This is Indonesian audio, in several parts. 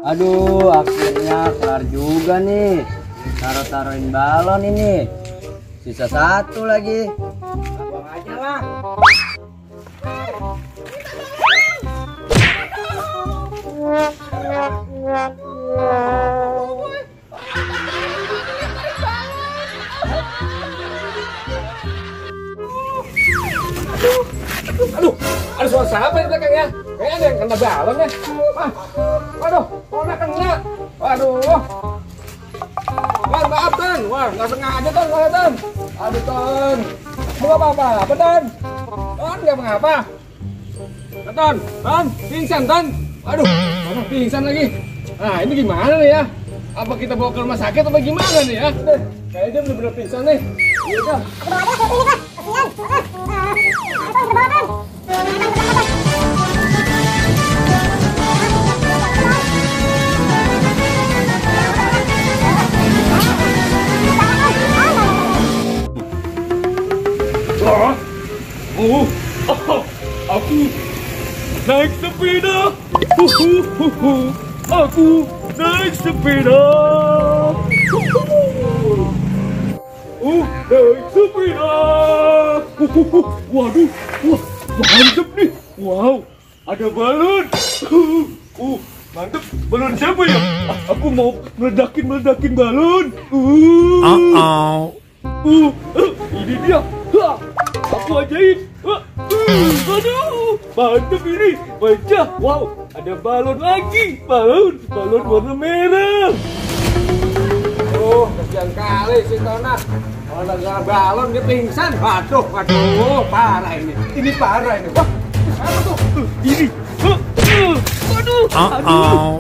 Aduh, akhirnya kelar juga nih. Taruh-taruhin balon ini. Sisa satu lagi. Buang aja lah. Aduh, ada suara siapa di belakang ya? Kayaknya ada yang kena balon ya. Waduh, kena kena. Waduh. Wah, maaf Tan. Wah, nggak sengaja Tan, Tan. Aduh Tan. Mau apa-apa? Apa Tan? Tan, nggak mengapa. Tan, Tan, pingsan Tan. Aduh, pingsan lagi. Nah, ini gimana nih ya? Apa kita bawa ke rumah sakit apa gimana nih ya? Kayaknya dia bener-bener pingsan nih. Iya kan? Aku naik sepeda. Aku naik sepeda. Naik sepeda. Waduh, wah, mantep nih. Wow, ada balon. Mantep. Balon siapa ya? Aku mau meledakin balon. Ini dia. Aku ajaib. Aduh, mantep ini. Baca. Wow, ada balon lagi. Balon warna merah. Oh, kesian kali si Tona. Kalau nggak balon dia pingsan. Waduh, parah ini. Ini parah ini. Wah, apa tuh? Ini. Aduh,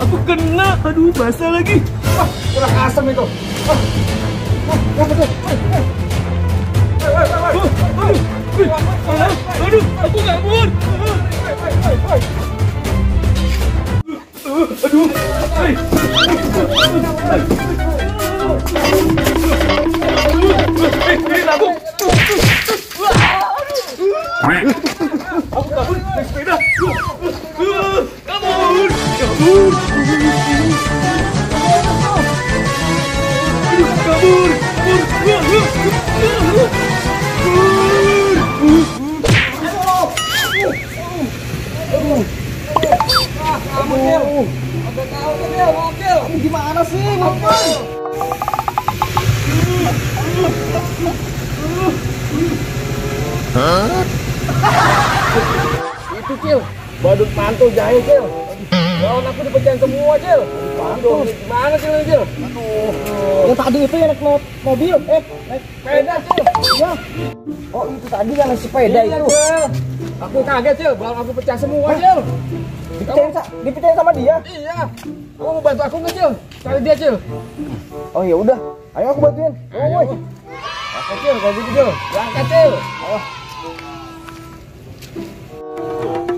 aku kena. Aduh, basah lagi. Wah, kurang asem itu. Apa tuh? Aduh, aku kabur. Aduh, aku kabur naik sepeda. Kabur. Kamu gimana sih? Ngapain? Itu Cil, badut mantul jahe Cil. Balon aku dipecahin semua Cil. Aduh, gimana Cil ini Cil? Aduh. Yang tadi itu yang naik mobil, naik sepeda Cil. Ya. Oh itu tadi yang naik sepeda itu. Cil. Aku kaget Cil, balon aku pecah semua Cil. Dipecahin sama dia? Iya. Kamu mau bantu aku nggak Cil? Cari dia Cil. Oh ya udah, ayo aku bantuin. Ayo. Oke Cil, kalau gitu Cil, berangkat Cil. Ayo.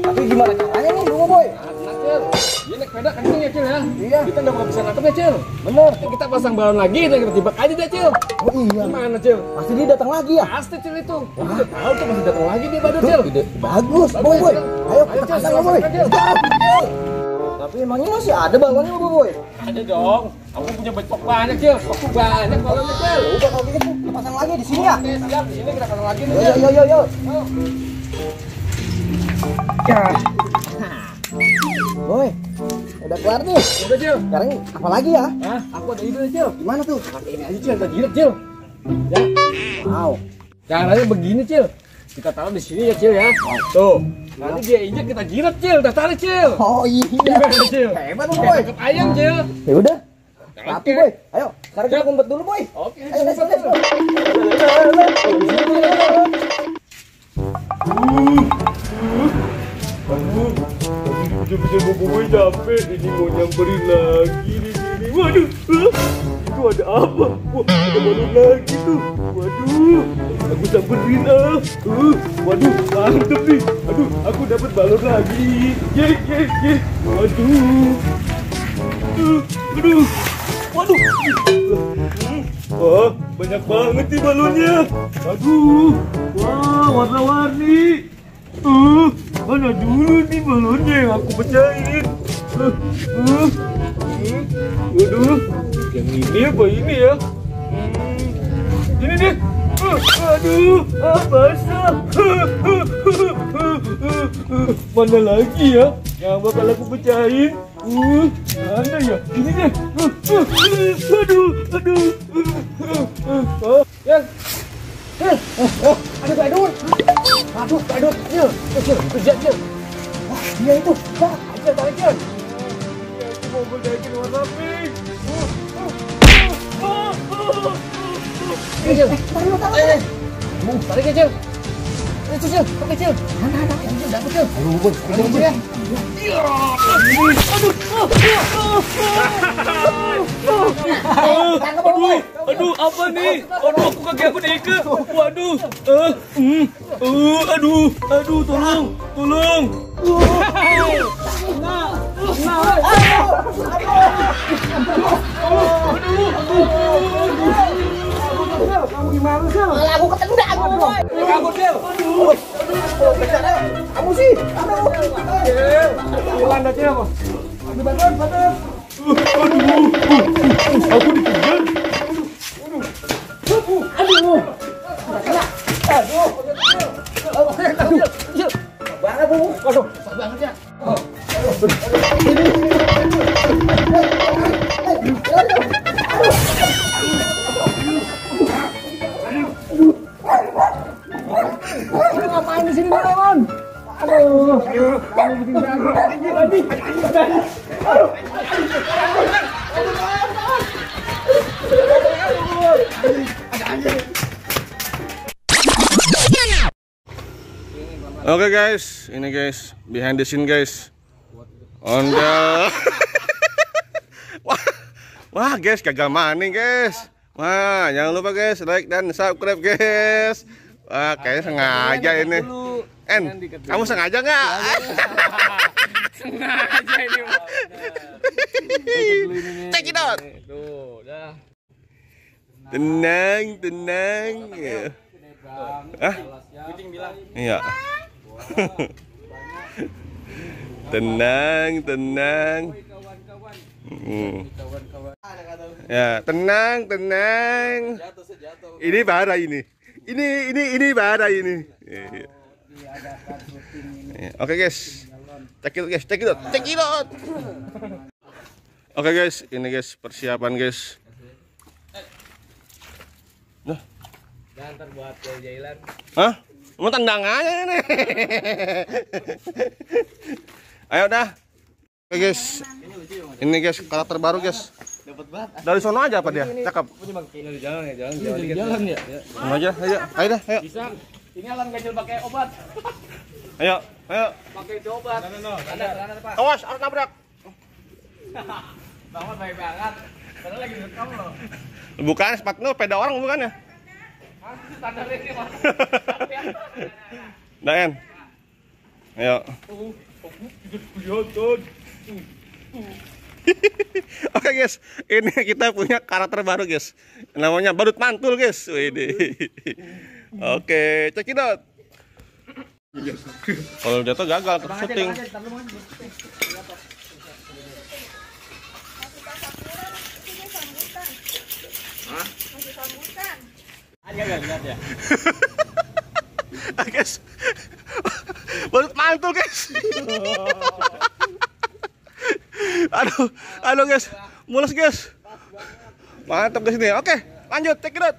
Tapi gimana caranya nih, Bunga Boy? Nah, Cil, dia naik sepeda kenceng ya Cil ya? Iya. Kita nggak bisa nangkep ya Cil. Bener. Kita pasang balon lagi, dan kita tibak aja deh Cil. Oh iya. Gimana Cil? Pasti dia datang lagi ya? Pasti Cil itu. Wah, udah tahu tuh masih datang lagi dia badut Cil. Bagus, Boy. Ayo kita pasang ya Boy. Tapi emangnya masih ada balonnya Boy? Ada dong. Aku punya banyak Cil. Aku banyak balonnya Cil. Udah kalau gitu kita pasang lagi di sini ya. Oke siap. Di sini kita pasang lagi nih. Yo. Ya. Boy, udah kelar nih. Udah Cil. Sekarang apa lagi ya? Hah? Aku ada ide Cil. Gimana tuh? Pakai ini aja Cil, kita jirat Cil. Ya. Wow. Caranya begini Cil. Kita taruh di sini ya Cil ya. Tuh. Nanti dia injek kita jirat Cil, kita tarik Cil. Oh iya. Gimana Cil? Hebat Boy. Tangkap ayam Cil. Ya udah. Rapi Boy. Ayo, sekarang kita ngumpet dulu Boy. Oke. Ayo let's go. Bisa Boy capek. Ini mau nyamperin lagi di sini. Waduh. Itu ada apa? Wah, ada balon lagi tuh. Waduh. Aku samperin waduh, mantep nih. Aduh, aku dapat balon lagi. Ye. Waduh. Aduh. Waduh. Wah, banyak banget nih balonnya. Aduh. Wah, warna-warni. Mana dulu nih balonnya yang aku pecahin. Waduh, yang ini apa ini ya? Ini deh. Aduh, basah. Mana lagi ya? Yang bakal aku pecahin? Mana ya? Ini deh. Aduh. Yang. Ada badut. Badut. Cil, kerja, Cil. Wah, dia itu. Aja, tarik, Cil. Aku mau berdaikin warna pink. Cil, tarik ya, Cil. Itu, Cil, pakai, Cil. Mana, dapat, Cil. Aduh, ya. Aduh, apa nih? Aduh, kaki aku diikat. Waduh, tolong. Kamu gimana sih? Aku ketendang, boy. Kamu Cil. Kamu sih. Hilang dah Cil. Bantuan. Aku dikejar. Aduh. Banget, Bu. Waduh, susah banget ya. Ngapain di sini, Lemon? Aduh, kamu bikin jago lagi. Oke guys, ini guys behind the scene guys. Ondel. Wah guys, gagal maning guys. Wah, jangan lupa guys like dan subscribe guys. Wah, kayaknya sengaja ini. Kamu sengaja nggak? Sengaja ini. Check it out. Tuh, dah. Tenang. Ah? Kucing bilang. Iya. Tenang. Ya, tenang. Ini bara ini. Ini bara ini. Oke guys. Check it out. Oke guys, ini guys persiapan guys. Nah. Dan terbuat jailan. Hah? Mau tendang aja ini. Ayo dah. Oke guys. Ini guys karakter baru guys. Dapat banget. Dari sono aja apa dia? Cakep. Ini jalan ya. Sono aja, ayo dah, ayo. Bisa. Ini alam kecil pakai obat. Ayo. Pakai itu obat. Ada Pak. Awas, harus nabrak. Bangun baik banget. Padahal lagi rekam loh. Bukan, sepatu sepeda orang bukan ya? Standar ini Mas. Daen. Ayo. Oke guys, ini kita punya karakter baru guys. Namanya badut mantul guys. Wih. Oke, check it out. Kalau jatuh gagal syuting. Ya. Guys, badut mantul guys. Aduh guys, mulus guys. Mantap guys ini. Oke, lanjut, check it out.